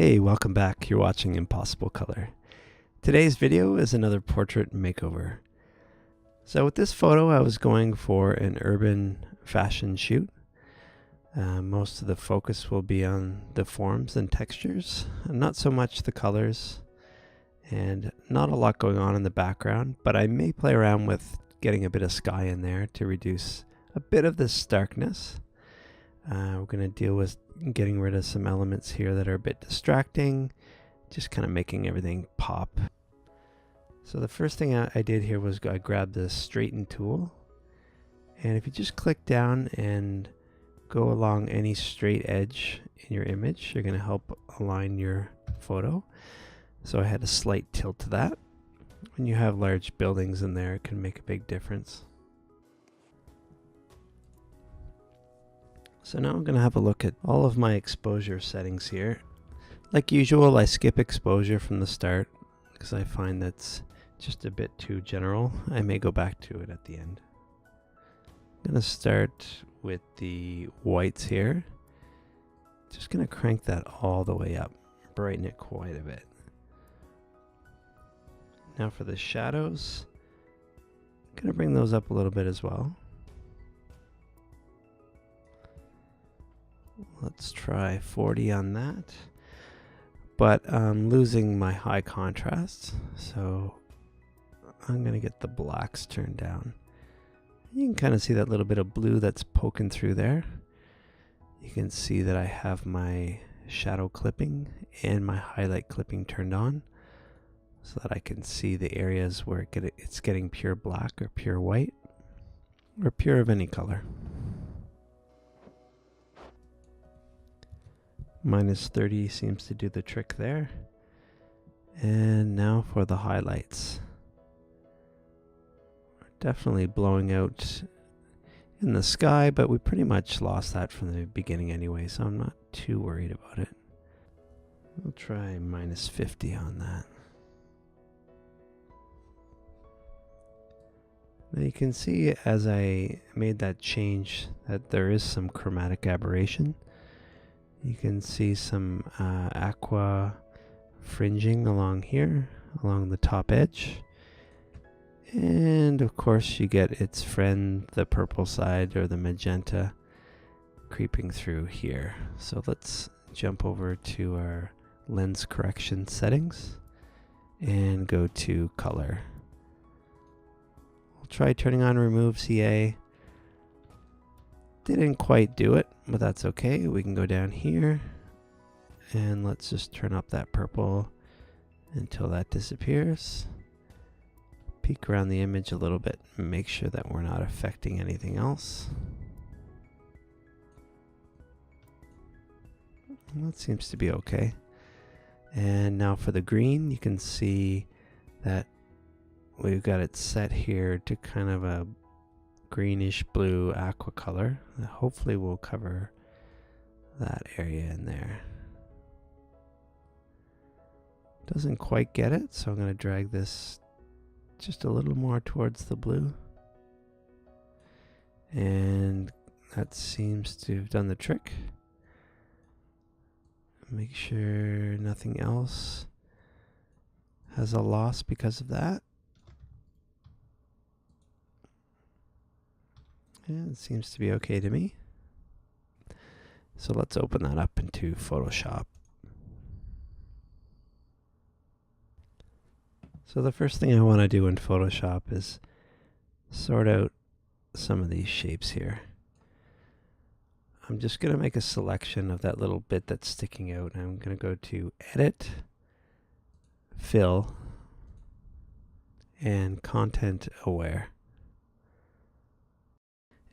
Hey, welcome back. You're watching Impossible Color. Today's video is another portrait makeover. So with this photo, I was going for an urban fashion shoot. Most of the focus will be on the forms and textures, and not so much the colors, and not a lot going on in the background, but I may play around with getting a bit of sky in there to reduce a bit of this starkness. We're going to deal with getting rid of some elements here that are a bit distracting, just kind of making everything pop. So the first thing I did here was I grabbed the straighten tool, and if you just click down and go along any straight edge in your image, you're going to help align your photo. So I had a slight tilt to that. When you have large buildings in there, it can make a big difference. So now I'm going to have a look at all of my exposure settings here. Like usual, I skip exposure from the start because I find that's just a bit too general. I may go back to it at the end. I'm going to start with the whites here. Just going to crank that all the way up, brighten it quite a bit. Now for the shadows, I'm going to bring those up a little bit as well. Let's try 40 on that, but I'm losing my high contrast, so I'm going to get the blacks turned down. You can kind of see that little bit of blue that's poking through there. You can see that I have my shadow clipping and my highlight clipping turned on so that I can see the areas where it's getting pure black or pure white or pure of any color. Minus 30 seems to do the trick there. And now for the highlights. We're definitely blowing out in the sky, but we pretty much lost that from the beginning anyway, so I'm not too worried about it. We'll try minus 50 on that. Now you can see as I made that change that there is some chromatic aberration. You can see some aqua fringing along here, along the top edge. And of course you get its friend, the purple side or the magenta, creeping through here. So let's jump over to our lens correction settings and go to color. We'll try turning on remove CA. Didn't quite do it, but that's okay. We can go down here and let's just turn up that purple until that disappears. Peek around the image a little bit and make sure that we're not affecting anything else. That seems to be okay. And now for the green, you can see that we've got it set here to kind of a greenish blue aqua color. Hopefully we'll cover that area in there. Doesn't quite get it, so I'm going to drag this just a little more towards the blue. And that seems to have done the trick. Make sure nothing else has a loss because of that. Yeah, it seems to be okay to me. So let's open that up into Photoshop. So the first thing I want to do in Photoshop is sort out some of these shapes here. I'm just going to make a selection of that little bit that's sticking out. I'm going to go to Edit, Fill, and Content Aware.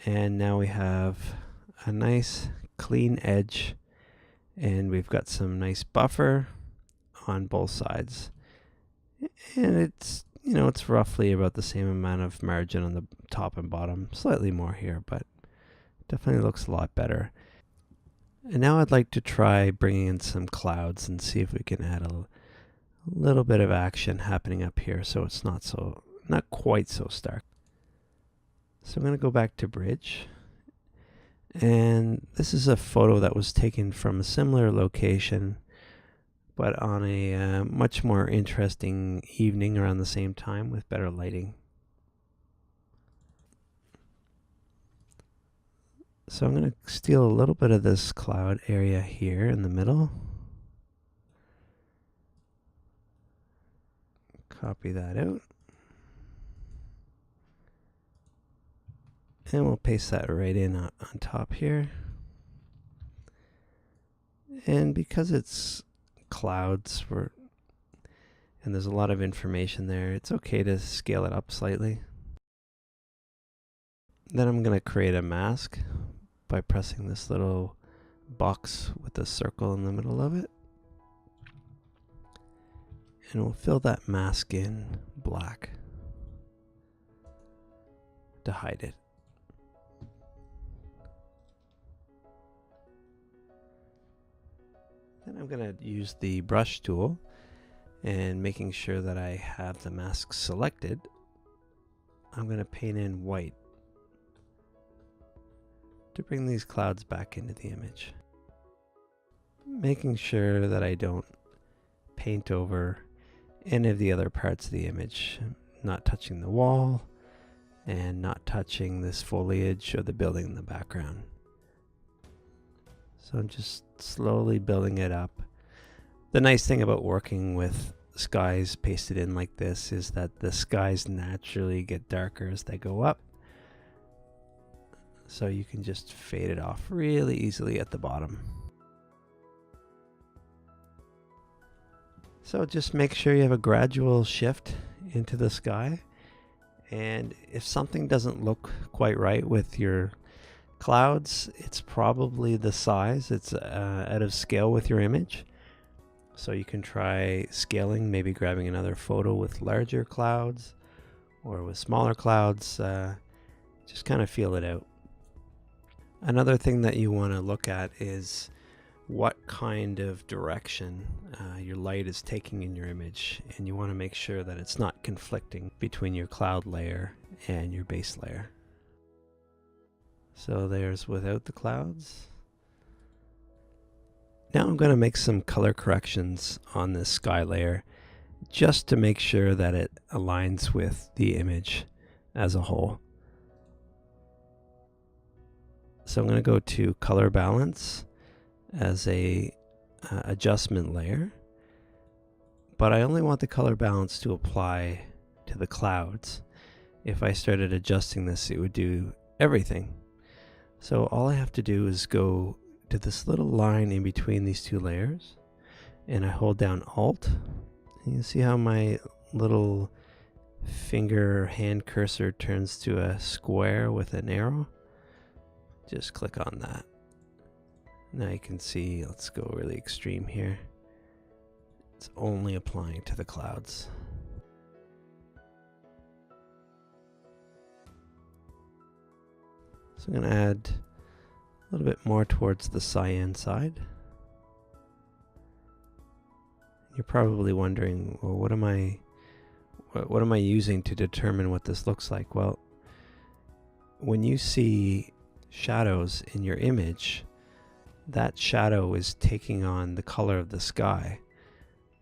And now we have a nice clean edge, and we've got some nice buffer on both sides. And it's, it's roughly about the same amount of margin on the top and bottom, slightly more here, but definitely looks a lot better. And now I'd like to try bringing in some clouds and see if we can add a little bit of action happening up here so it's not quite so stark. So I'm going to go back to Bridge, and this is a photo that was taken from a similar location but on a much more interesting evening around the same time with better lighting. So I'm going to steal a little bit of this cloud area here in the middle. Copy that out. And we'll paste that right in on top here. And because it's clouds, and there's a lot of information there, it's okay to scale it up slightly. Then I'm going to create a mask by pressing this little box with a circle in the middle of it. And we'll fill that mask in black to hide it. Then I'm going to use the brush tool, and making sure that I have the mask selected, I'm going to paint in white to bring these clouds back into the image. Making sure that I don't paint over any of the other parts of the image, not touching the wall and not touching this foliage or the building in the background. So I'm just slowly building it up. The nice thing about working with skies pasted in like this is that the skies naturally get darker as they go up. So you can just fade it off really easily at the bottom. So just make sure you have a gradual shift into the sky. And if something doesn't look quite right with your clouds, it's probably the size. It's out of scale with your image. So you can try scaling, maybe grabbing another photo with larger clouds or with smaller clouds. Just kind of feel it out. Another thing that you want to look at is what kind of direction your light is taking in your image, and you want to make sure that it's not conflicting between your cloud layer and your base layer. So there's without the clouds. Now I'm going to make some color corrections on this sky layer just to make sure that it aligns with the image as a whole. So I'm going to go to color balance as a adjustment layer, but I only want the color balance to apply to the clouds. If I started adjusting this, it would do everything. So all I have to do is go to this little line in between these two layers, and I hold down Alt, and you see how my little finger hand cursor turns to a square with an arrow. Just click on that. Now you can see, let's go really extreme here. It's only applying to the clouds. So I'm going to add a little bit more towards the cyan side. You're probably wondering, well, what am I using to determine what this looks like? Well, when you see shadows in your image, that shadow is taking on the color of the sky.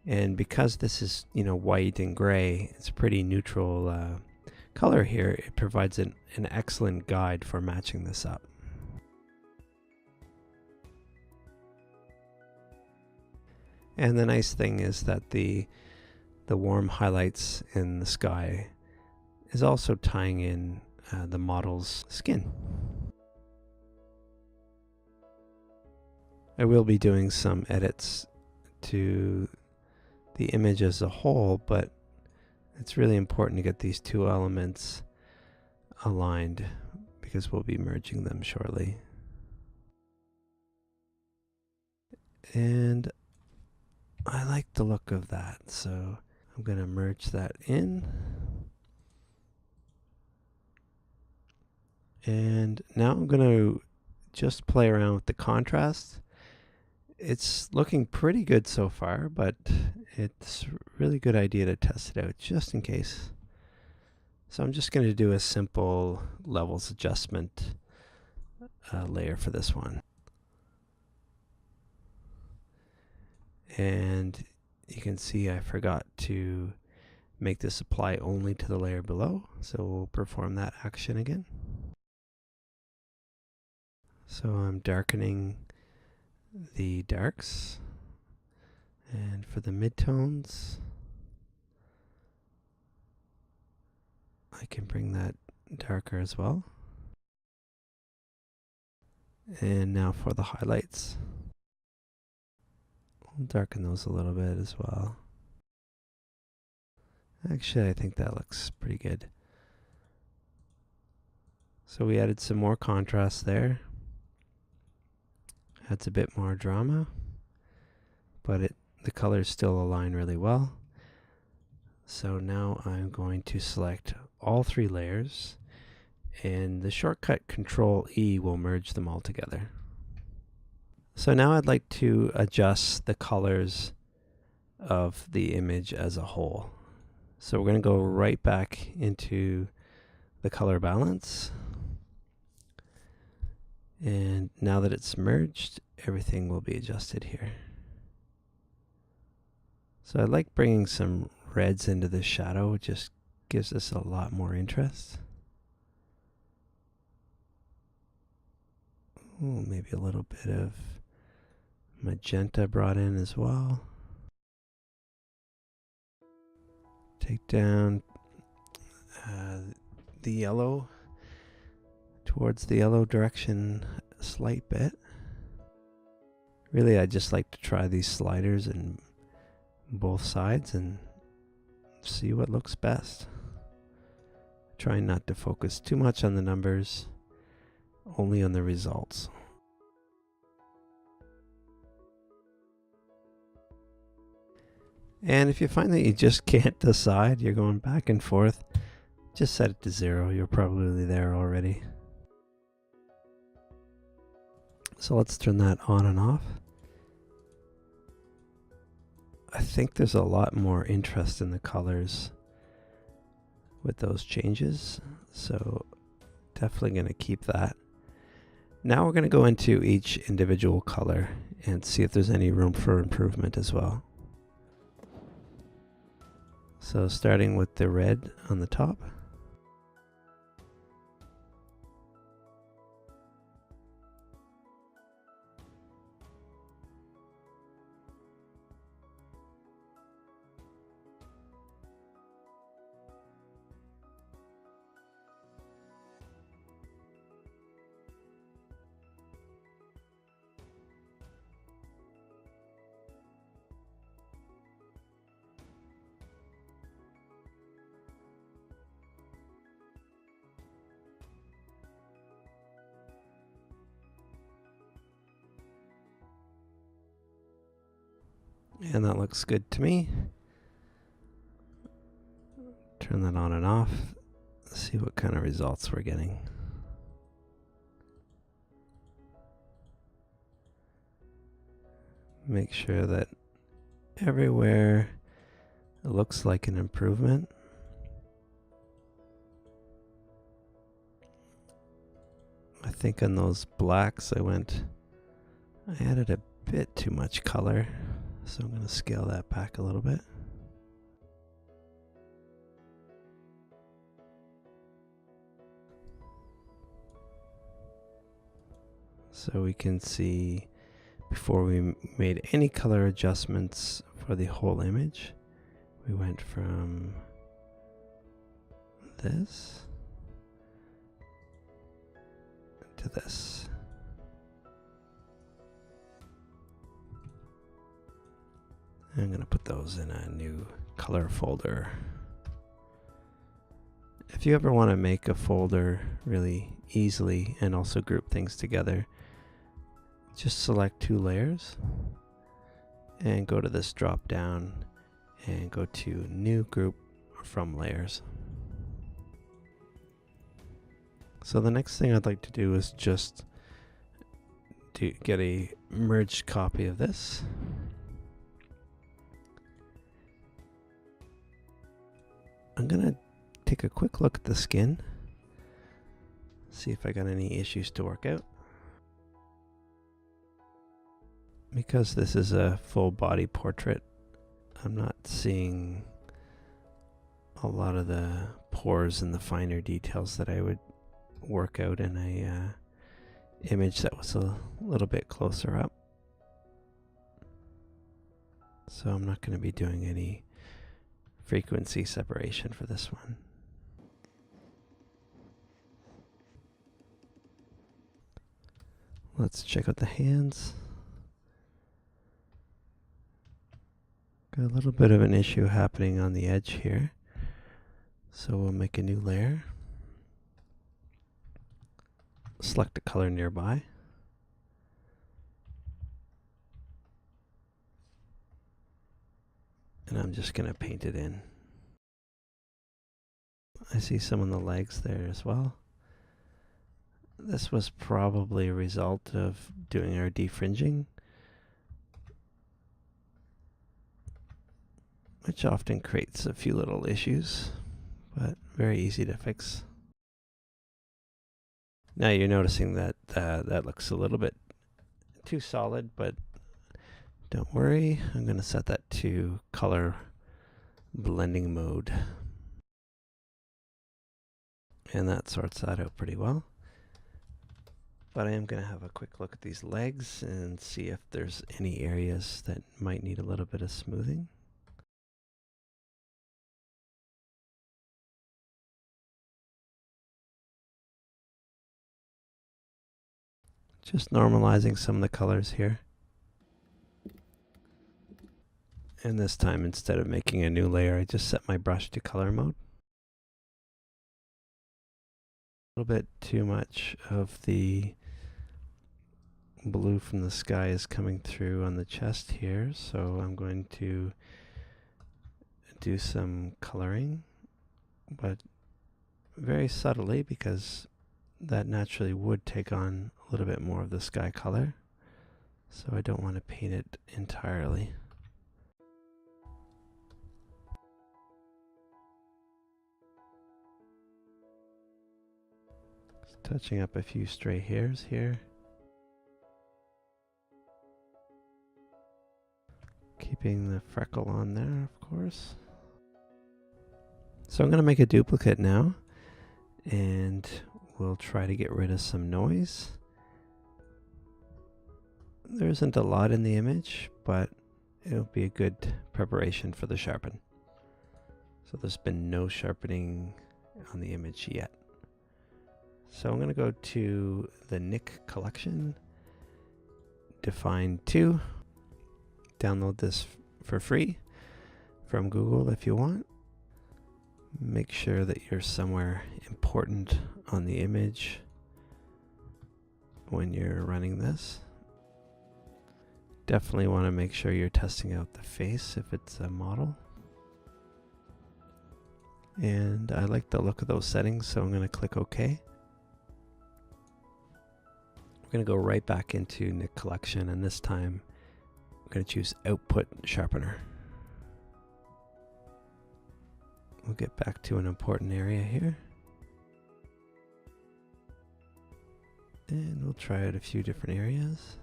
And because this is, white and gray, it's a pretty neutral color here. It provides an excellent guide for matching this up. And the nice thing is that the warm highlights in the sky is also tying in the model's skin. I will be doing some edits to the image as a whole, but it's really important to get these two elements aligned because we'll be merging them shortly. And I like the look of that, so I'm going to merge that in. And now I'm going to just play around with the contrast. It's looking pretty good so far, but it's a really good idea to test it out just in case. So I'm just going to do a simple levels adjustment layer for this one. And you can see I forgot to make this apply only to the layer below, so we'll perform that action again. So I'm darkening the darks, and for the midtones I can bring that darker as well. And now for the highlights, I'll darken those a little bit as well. Actually, I think that looks pretty good. So we added some more contrast there. Adds a bit more drama, but the colors still align really well. So now I'm going to select all 3 layers, and the shortcut Control E will merge them all together. So now I'd like to adjust the colors of the image as a whole. So we're going to go right back into the color balance. And now that it's merged, everything will be adjusted here. So I like bringing some reds into the shadow. It just gives us a lot more interest. Ooh, maybe a little bit of magenta brought in as well. Take down the yellow towards the yellow direction a slight bit. Really, I just like to try these sliders in both sides and see what looks best. Trying not to focus too much on the numbers, only on the results. And if you find that you just can't decide, you're going back and forth, just set it to 0. You're probably there already. So let's turn that on and off. I think there's a lot more interest in the colors with those changes, so definitely going to keep that. Now we're going to go into each individual color and see if there's any room for improvement as well. So starting with the red on the top. And that looks good to me. Turn that on and off. See what kind of results we're getting. Make sure that everywhere it looks like an improvement. I think on those blacks I added a bit too much color. So I'm going to scale that back a little bit. So we can see before we made any color adjustments for the whole image, we went from this to this. I'm going to put those in a new color folder. If you ever want to make a folder really easily and also group things together, just select 2 layers and go to this drop down and go to New Group from Layers. So the next thing I'd like to do is just to get a merged copy of this. I'm going to take a quick look at the skin, see if I got any issues to work out. Because this is a full body portrait, I'm not seeing a lot of the pores and the finer details that I would work out in a image that was a little bit closer up. So I'm not going to be doing any frequency separation for this one. Let's check out the hands. Got a little bit of an issue happening on the edge here. So we'll make a new layer. Select a color nearby. And I'm just going to paint it in. I see some on the legs there as well. This was probably a result of doing our defringing, which often creates a few little issues, but very easy to fix. Now you're noticing that that looks a little bit too solid, but don't worry, I'm going to set that to color blending mode. And that sorts that out pretty well. But I am going to have a quick look at these legs and see if there's any areas that might need a little bit of smoothing. Just normalizing some of the colors here. And this time, instead of making a new layer, I just set my brush to color mode. A little bit too much of the blue from the sky is coming through on the chest here, so I'm going to do some coloring, but very subtly, because that naturally would take on a little bit more of the sky color, so I don't want to paint it entirely. Just touching up a few stray hairs here. Keeping the freckle on there, of course. So I'm going to make a duplicate now, and we'll try to get rid of some noise. There isn't a lot in the image, but it'll be a good preparation for the sharpen. So there's been no sharpening on the image yet. So I'm going to go to the Nik collection, define 2, download this for free from Google if you want. Make sure that you're somewhere important on the image when you're running this. Definitely want to make sure you're testing out the face if it's a model. And I like the look of those settings, so I'm going to click OK. We're going to go right back into Nik collection, and this time I'm going to choose Output Sharpener. We'll get back to an important area here. And we'll try out a few different areas.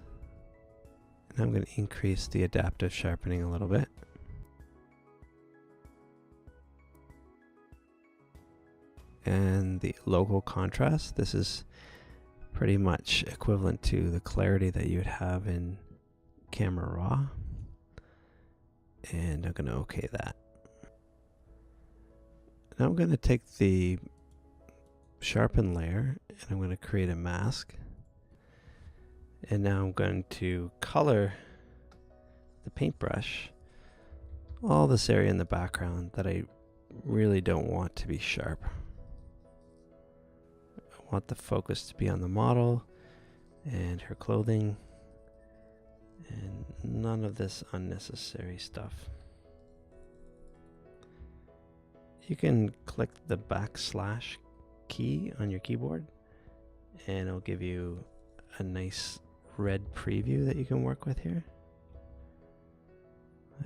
And I'm going to increase the adaptive sharpening a little bit. And the local contrast, this is pretty much equivalent to the clarity that you would have in Camera Raw. And I'm going to OK that. Now I'm going to take the sharpen layer and I'm going to create a mask. And now I'm going to color the paintbrush all this area in the background that I really don't want to be sharp. I want the focus to be on the model and her clothing and none of this unnecessary stuff. You can click the backslash key on your keyboard and it'll give you a nice red preview that you can work with here.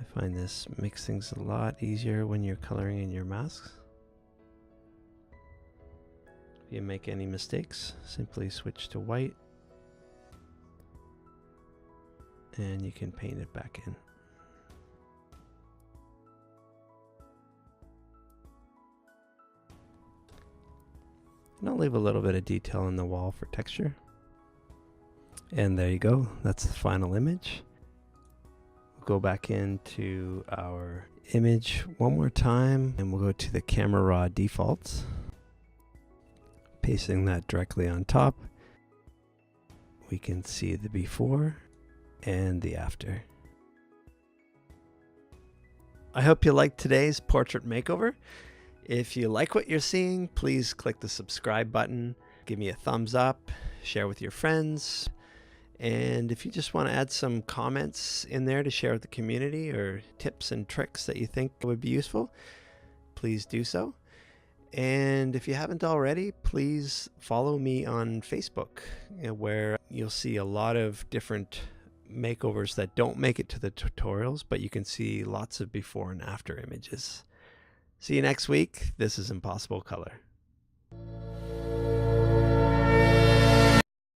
I find this makes things a lot easier when you're coloring in your masks. If you make any mistakes, simply switch to white and you can paint it back in. And I'll leave a little bit of detail on the wall for texture. And there you go, that's the final image. We'll go back into our image one more time, and we'll go to the camera raw defaults, pasting that directly on top. We can see the before and the after. I hope you liked today's portrait makeover. If you like what you're seeing, please click the subscribe button, give me a thumbs up, share with your friends. And if you just want to add some comments in there to share with the community, or tips and tricks that you think would be useful, please do so. And if you haven't already, please follow me on Facebook, where you'll see a lot of different makeovers that don't make it to the tutorials, but you can see lots of before and after images. See you next week. This is Impossible Color.